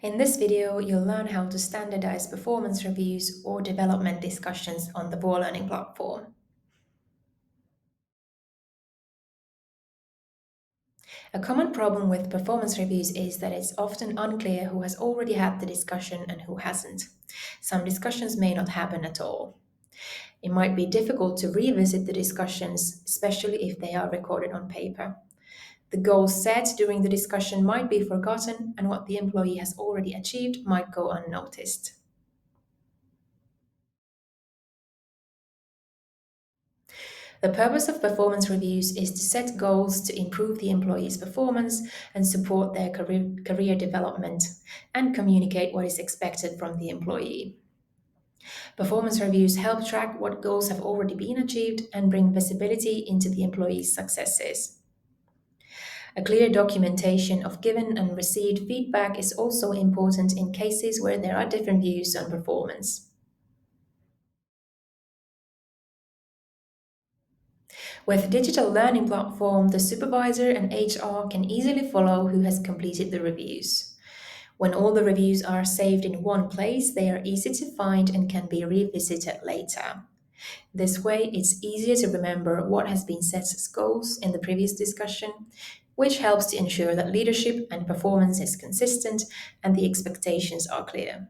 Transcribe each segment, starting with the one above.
In this video, you'll learn how to standardize performance reviews or development discussions on the Vuolearning platform. A common problem with performance reviews is that it's often unclear who has already had the discussion and who hasn't. Some discussions may not happen at all. It might be difficult to revisit the discussions, especially if they are recorded on paper. The goals set during the discussion might be forgotten, and what the employee has already achieved might go unnoticed. The purpose of performance reviews is to set goals to improve the employee's performance and support their career development and communicate what is expected from the employee. Performance reviews help track what goals have already been achieved and bring visibility into the employee's successes. A clear documentation of given and received feedback is also important in cases where there are different views on performance. With digital learning platform, the supervisor and HR can easily follow who has completed the reviews. When all the reviews are saved in one place, they are easy to find and can be revisited later. This way, it's easier to remember what has been set as goals in the previous discussion, which helps to ensure that leadership and performance is consistent and the expectations are clear.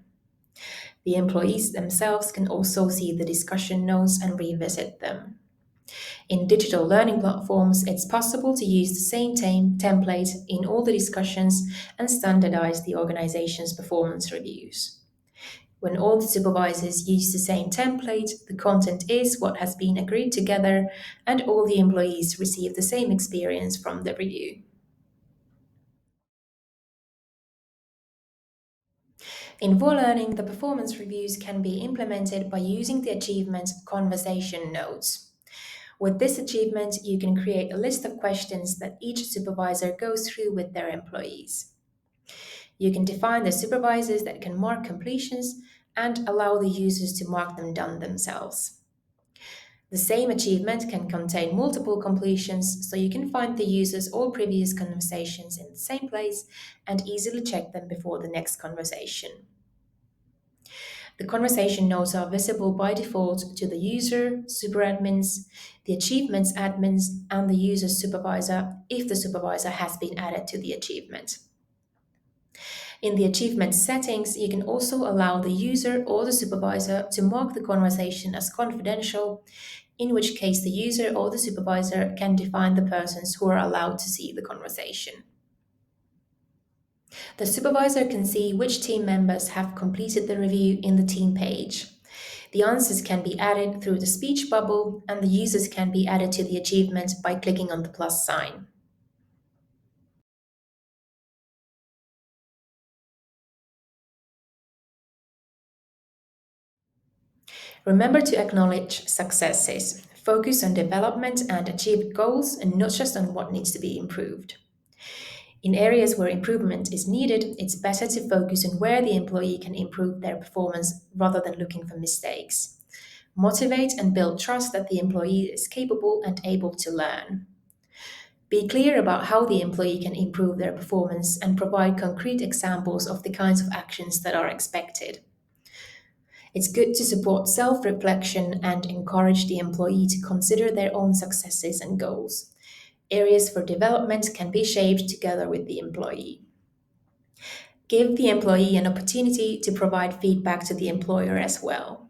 The employees themselves can also see the discussion notes and revisit them. In digital learning platforms, it's possible to use the same template in all the discussions and standardize the organization's performance reviews. When all the supervisors use the same template, the content is what has been agreed together, and all the employees receive the same experience from the review. In Vuolearning, the performance reviews can be implemented by using the achievement conversation notes. With this achievement, you can create a list of questions that each supervisor goes through with their employees. You can define the supervisors that can mark completions and allow the users to mark them done themselves. The same achievement can contain multiple completions, so you can find the users' all previous conversations in the same place and easily check them before the next conversation. The conversation notes are visible by default to the user, superadmins, the achievements admins, and the user supervisor if the supervisor has been added to the achievement. In the achievement settings, you can also allow the user or the supervisor to mark the conversation as confidential, in which case the user or the supervisor can define the persons who are allowed to see the conversation. The supervisor can see which team members have completed the review in the team page. The answers can be added through the speech bubble, and the users can be added to the achievement by clicking on the plus sign. Remember to acknowledge successes. Focus on development and achieved goals and not just on what needs to be improved. In areas where improvement is needed, it's better to focus on where the employee can improve their performance rather than looking for mistakes. Motivate and build trust that the employee is capable and able to learn. Be clear about how the employee can improve their performance and provide concrete examples of the kinds of actions that are expected. It's good to support self reflection and encourage the employee to consider their own successes and goals. Areas for development can be shaped together with the employee. Give the employee an opportunity to provide feedback to the employer as well.